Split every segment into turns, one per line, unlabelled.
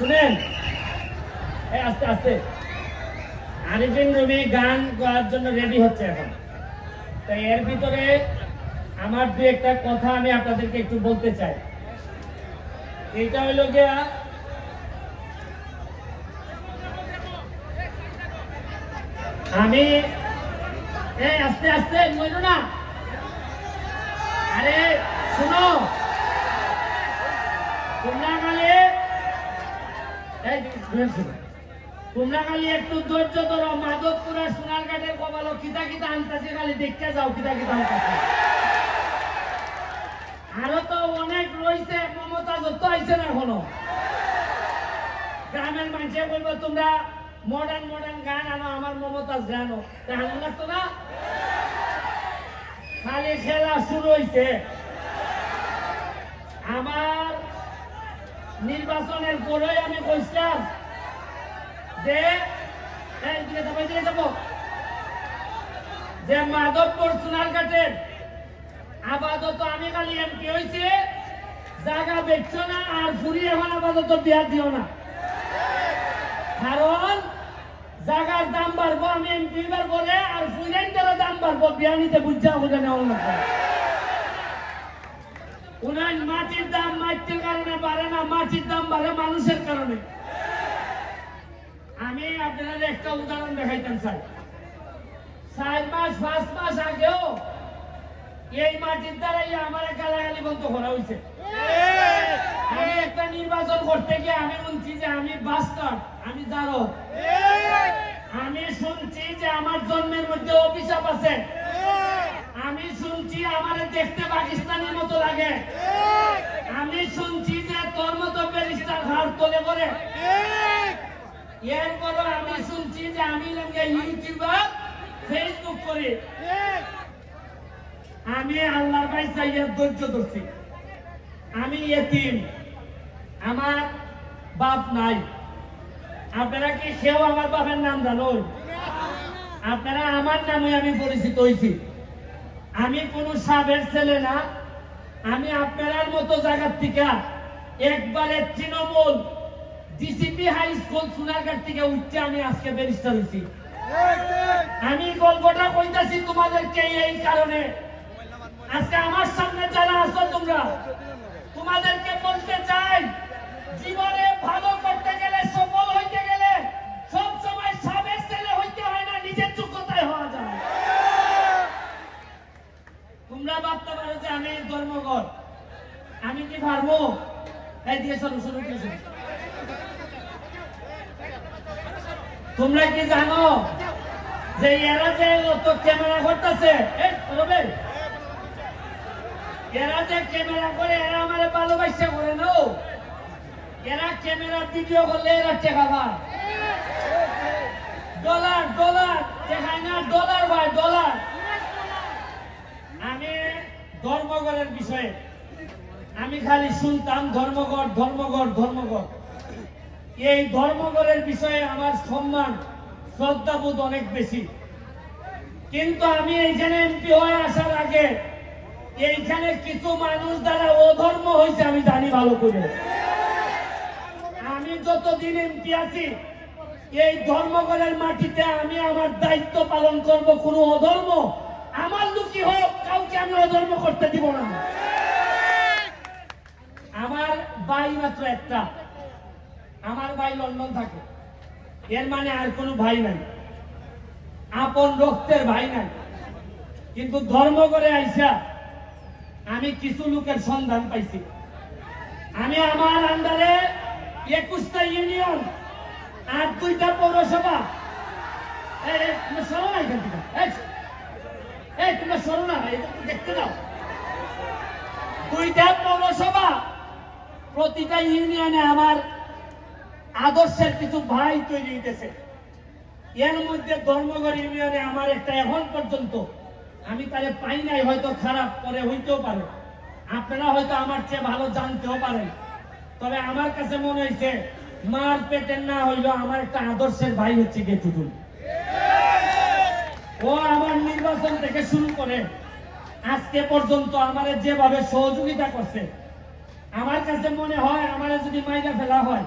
শুনেন, আস্তে আস্তে আরিফিন রুমি গান গাওয়ার জন্য রেডি হচ্ছে এখন। তো এর ভিতরে আমার দু একটা কথা আমি আপনাদেরকে একটু বলতে চাই। এইটা হইল গিয়া আমি আস্তে আস্তে বলল না, আরে শুনো, তোমরা খালি একটু ধৈর্য ধরো। মাধবপুরা সোনারঘাটের কপালো কিতা কিতা আনতেছে, খালি দেখতে যাও কিতা কিতা আনতেছে। আরো তো অনেক রয়েছে, মমতা যত আইছে না এখনো। গ্রামের মানুষে বলবো তোমরা মডার্ন মডার্ন গান আনো, আমার মমতাজ গান আনো লাগতো না। খালি খেলা শুরু হয়েছে। আমার নির্বাচনের পরেই আমি কইছিলাম যে মাধবপুর সোনারঘাটের আপাতত আমি খালি এমপি হয়েছে, জায়গা বেচছো না আর ফুরি এখন আপাতত বিয়া দিও না, কারণ জায়গার দাম বাড়বো। আমি এমপি বার বলে আর ফুরিয়ানদেরও দাম বাড়বো, বিয়া নিতে বুঝা বুঝে নেওয়া না। উনার মাটির দাম মাটির কারণে বাড়ে না, মাটির দাম বাড়ে মানুষের কারণে। আমি আপনাদের একটা উদাহরণ দেখাইতাম স্যার। 4 মাস 5 মাস আগেও এই মাটির দ্বারাই আমার গালাগালি বন্ধ করা হয়েছে। আমি একটা নির্বাচন করতে গিয়ে আমি শুনছি যে আমি বাস্টার্ড, আমি জারদ। আমি শুনছি যে আমার জন্মের মধ্যে অভিশাপ আছে। আমি শুনছি আমার দেখতে পাকিস্তানের মতো লাগে। আমি শুনছি যে তোর মতো ব্যারিস্টার হাত তোলে করে। এরপরও আমি শুনছি যে আমি ইউটিউবার, ফেসবুক করি। আমি আল্লাহর ভাই চাইয়া ধৈর্য ধরছি। আমি এতিম, আমার বাপ নাই। আপনারা কি কেউ আমার বাপের নাম জানুন? আপনারা আমার নামে আমি পরিচিত হয়েছি। আমি কোন সাবের ছেলে না। আমি আপনার মতো জায়গার থেকে একবারে তৃণমূল ডিসিপি হাই স্কুল সোনারঘাট থেকে উঠতে আমি আজকে ব্যারিস্টার হয়েছি। আমি গল্পটা কইতাছি তোমাদেরকে এই কারণে, আজকে আমার সামনে যারা আছো তোমরা, তোমাদেরকে বলতে চাই, জীবনে ভালো করতে গেলে, সফল হইতে গেলে সব সময় সাবের ছেলে হইতে হয় না, নিজের যোগ্যতায় হওয়া যায়। তোমরা ভাবতে পারো যে আমি ধর্মঘট, আমি কি পারবো? এই দিয়ে শুরু করেছি। তোমরা কি জানো যে এরা যে তো ক্যামেরা করতেছে, এরা যে ক্যামেরা করে, এরা আমার ভালোবাসা করে না। এরা ক্যামেরা ভিডিও করলে এরা টাকা পায়, ডলার ডলার দেখায় না, ডলার ভাই ডলার। আমি ধর্মঘটের বিষয়ে আমি খালি শুনতাম ধর্মঘট ধর্মঘট ধর্মঘট। এই ধর্মঘটের বিষয়ে আমার সম্মান শ্রদ্ধাবোধ অনেক বেশি। কিন্তু আমি এইখানে এমপি হয়ে আসার আগে এইখানে কিছু মানুষ দ্বারা অধর্ম হয়েছে আমি জানি ভালো করে। আমি যতদিন এমপি আছি এই ধর্মঘটের মাটিতে আমি আমার দায়িত্ব পালন করব। কোন অধর্ম আমার লুকি হোক, কাউকে আমি অধর্ম করতে দিব না। আমার ভাই মাত্র একটা, আমার ভাই লন্ডন থাকে। এর মানে আর কোনো ভাই নাই, আপন রক্তের ভাই নাই। কিন্তু ধর্মঘটে আইসা আমি কিছু লোকের সন্ধান পাইছি। আমি আমার আন্ডারে 21টা ইউনিয়ন আর 2টা পৌরসভা, তোমরা সরো না, দেখতে দাও। 2টা পৌরসভা, প্রতিটা ইউনিয়নে আমার আদর্শের কিছু ভাই তৈরি হইতেছে। এর মধ্যে ধর্মঘট ইউনিয়নে আমার একটা এখন পর্যন্ত আমি তারে পাই নাই, হয়তো খারাপ করে হইতেও পারে, আপনারা হয়তো আমার চেয়ে ভালো জানতেও পারেন। তবে আমার কাছে মনে হয়েছে মার পেটের না হইলেও আমার একটা আদর্শের ভাই হচ্ছে গেটুটুল। ও আমার নির্বাচন থেকে শুরু করে আজকে পর্যন্ত আমারে যেভাবে সহযোগিতা করছে, আমার কাছে মনে হয় আমারে যদি মাইরা ফেলা হয়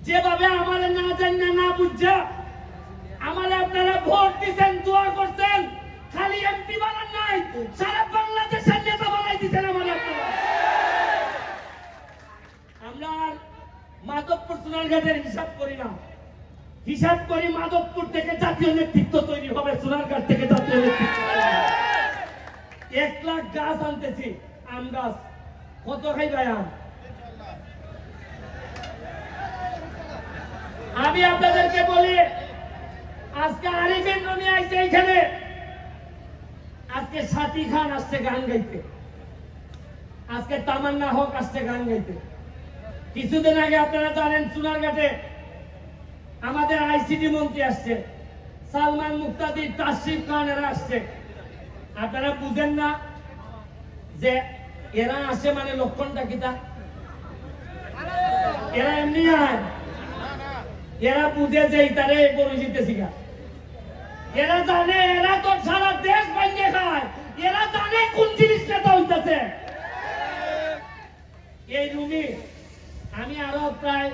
যেভাবে আমার না জানি না বুঝা আমার আপনারা ভোট দিচ্ছেন, দোয়া করছেন, খালি এমপি বানান নাই, সারা বাংলাদেশের নেতা বানাই দিচ্ছেন আমার আপনারা। আমরা মাধবপুর সোনারঘাটের হিসাব করি না, হিসাব করি মাধবপুর থেকে জাতীয় নেতৃত্ব তৈরি হবে, সোনারঘাট থেকে জাতীয় নেতৃত্ব। 1 লাখ গাছ আনতেছি, আম গাছ কত খাইবাই আম? আমি আপনাদেরকে বলি, আজকে আরিফিন রনি আইছে এখানে, আজকে সাথী খান আসছে গান গাইতে, আজকে তামান্না হক আসছে গান গাইতে। কিছুদিন আগে আপনারা জানেন সোনারঘাটে আমাদের আইসিটি মন্ত্রী আসছে, সালমান মুক্তাদি, তাশরিফ খান এরা আসছে। আপনারা বুঝেন না যে এরা আসে মানে লক্ষণটা কিটা? এরা এমনি আয়, এরা বুঝে যে তারে গরু জিতেছি গা। এরা জানে, এরা তো সারা দেশ ভাঙিয়ে খায়, এরা জানে কোন জিনিসটা তো হইতেছে। এই রুমি আমি আরো প্রায়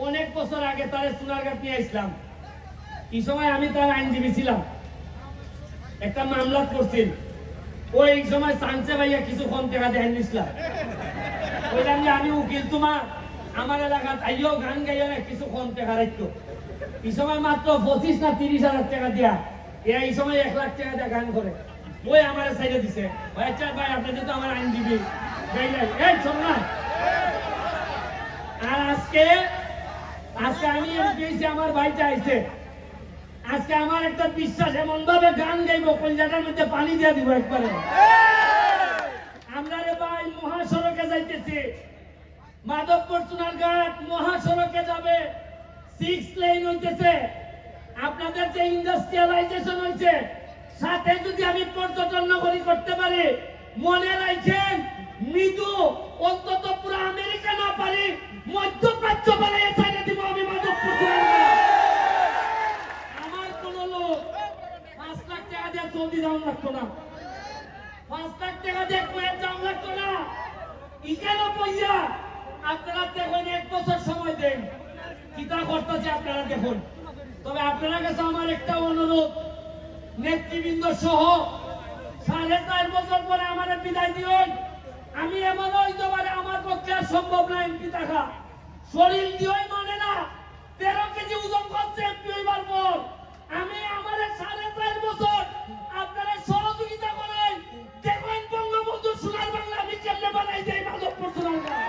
অনেক বছর আগে তারে সোনারঘাট নিয়ে আসলাম। এই সময় আমি তার আইনজীবী ছিলাম, একটা মামলা করছিল। ওই সময় সানসে ভাইয়া কিছু কম টাকা দেন নিছিলাম, বললাম যে আমি উকিল, তোমার আমার এলাকাত আইও গান গাইও না, কিছু কম টাকা রাখতো। এই সময় মাত্র 25 না 30 হাজার টাকা দিয়া, এই সময় 1 লাখ টাকা দিয়ে গান করে। ওই আমার সাইডে দিছে, ভাই আচ্ছা ভাই আপনি তো আমার আইনজীবী, এই শোন না। আর আজকে আমি এমপি, আমার ভাইটা আইছে, আজকে আমার একটা বিশ্বাস, এমন ভাবে গান গাইবো কলজাটার মধ্যে পানি দিয়ে দিব একবারে। আমরা রে ভাই মহাসড়কে যাইতেছি, মাধবপুর সোনারঘাট মহাসড়কে যাবে, 6 লেন হইতেছে। আপনাদের যে ইন্ডাস্ট্রিয়ালাইজেশন হয়েছে, সাথে যদি আমি পর্যটন নগরী করতে পারি, মনে রাখেন মৃদু অন্তত পুরো আমেরিকা না পারি, মধ্যপ্রাচ্য বানিয়ে চাইলে দিব আমি মাধবপুর সোনারঘাট। আমার কোন লোক 5 লাখ টাকা দিয়ে সৌদি যাওয়া লাগতো না, 5 লাখ টাকা দিয়ে কুয়েত যাওয়া লাগতো না। ইকেন পয়সা আপনারা দেখুন, 1 বছর সময় দেন, কিতা করতেছে আপনারা দেখুন। তবে আপনারা কাছে আমার একটা অনুরোধ, নেতৃবৃন্দ সহ 4.5 বছর পরে আমার বিদায় দিন। আমি এমন হইতে পারে আমার পক্ষে সম্ভব না এমপি থাকা, শরীর দিয়েই মানে না, 13 কেজি ওজন করছে এমপি হইবার পর। আমি আমার 4.5 বছর আপনারা সহযোগিতা করেন, দেখেন বঙ্গবন্ধু সোনার বাংলা আমি কেমনে বানাই যাই মাধবপুর সোনারঘাট।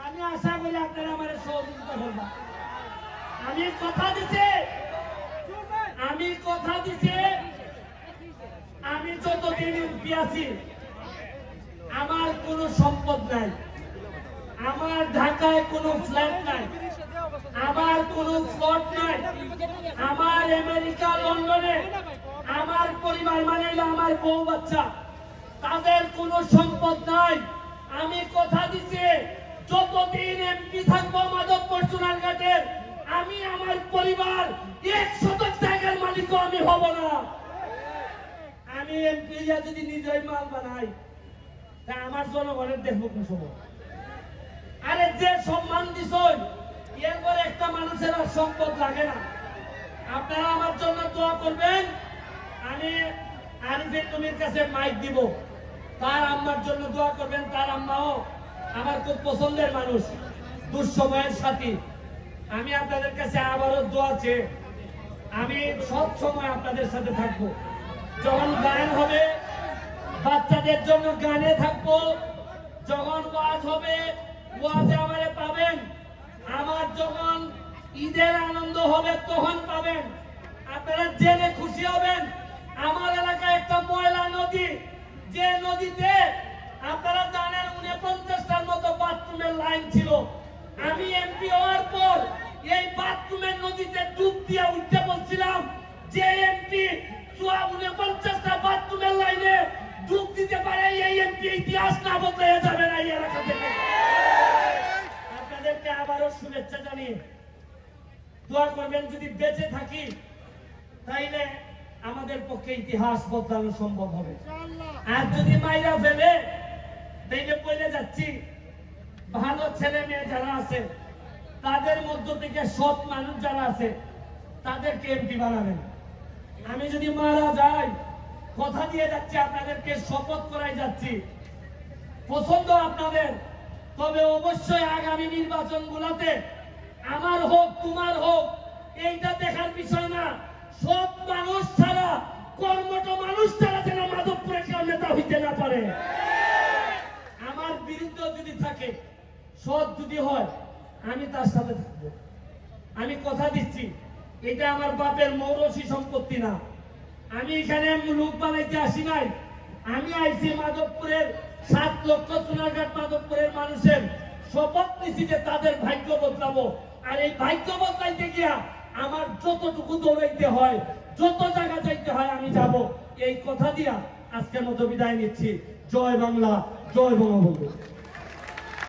আমি আশা করি আপনারা আমার সহযোগিতা করবেন। আমি কথা দিচ্ছি, আমি যতদিন এমপি আছি আমার কোনো সম্পদ নাই, আমার ঢাকায় কোনো ফ্ল্যাট নাই, আমার কোনো প্লট নাই, আমার আমেরিকা লন্ডনে আমার পরিবার মানে আমার বউ বাচ্চা, তাদের কোনো সম্পদ নাই। আমি কথা দিচ্ছি, যতদিন এমপি থাকবো মাধবপুর সোনারঘাটের, আমি আমার পরিবার 100 জায়গার মালিকও আমি হব না। আমি এমপি যদি নিজেই মাল বানাই, তা আমার জনগণের দেখবো কোন সময়? আরে যে সম্মান দিছই, এরপর একটা মানুষের আর সম্পদ লাগে না। আপনারা আমার জন্য দোয়া করবেন। আমি আরিফিন রনির কাছে মাইক দিব, তার আম্মার জন্য দোয়া করবেন। তার আম্মাও আমার খুব পছন্দের মানুষ, দুঃসময়ের সাথী। আমি আপনাদের কাছে আবারও দোয়া চেয়ে আমি সব সময় আপনাদের সাথে থাকবো। যখন গান হবে বাচ্চাদের জন্য গানে থাকবো, যখন ওয়াজ হবে ওয়াজে আমারে পাবেন, আমার যখন ঈদের আনন্দ হবে তখন পাবেন। আপনারা জেনে খুশি হবেন, আমার এলাকায় একটা ময়লা নদী, যে নদীতে আপনারা জানেন 49টার মতো বাথরুমের লাইন ছিল। আমি এমপি হওয়ার পর এই বাথরুমের নদীতে ডুব দিয়ে উঠতে বলছিলাম, যে এমপি 49টা বাথরুমের লাইনে ডুব দিতে পারে, এই এমপি ইতিহাস না বদলে যাবে না এই এলাকা থেকে। আপনাদেরকে আবারও শুভেচ্ছা জানিয়ে দোয়া করবেন, যদি বেঁচে থাকি তাইলে আমাদের পক্ষে ইতিহাস বদলানো সম্ভব হবে। আর যদি মাইরা ফেলে তাইলে বলে যাচ্ছি, ভালো ছেলে মেয়ে যারা আছে তাদের মধ্য থেকে সৎ মানুষ যারা আছে তাদেরকে এমপি বানাবেন। আমি যদি মারা যাই, কথা দিয়ে যাচ্ছি, আপনাদেরকে শপথ করাই যাচ্ছি, পছন্দ আপনাদের, তবে অবশ্যই আগামী নির্বাচনগুলোতে আমার হোক তোমার হোক এইটা দেখার বিষয় না, সৎ মানুষ ছাড়া, কর্মঠ মানুষ ছাড়া যেন মাধবপুরে কেউ নেতা হইতে না পারে। আমার বিরুদ্ধে যদি থাকে, সৎ যদি হয়, আমি তার সাথে থাকবো। আমি কথা দিচ্ছি, এটা আমার বাপের মৌরসী সম্পত্তি না। আমি এখানে লোক বানাইতে আসি নাই, আমি আইছি মাধবপুরের 7 লক্ষ চুনারঘাট মাধবপুরের মানুষের শপথ নিছি যে তাদের ভাগ্য বদলাবো। আর এই ভাগ্য বদলাইতে গিয়া আমার যতটুকু দৌড়াইতে হয়, যত জায়গা যাইতে হয় আমি যাব। এই কথা দিয়া আজকের মতো বিদায় নিচ্ছি। জয় বাংলা, জয় বঙ্গবন্ধু।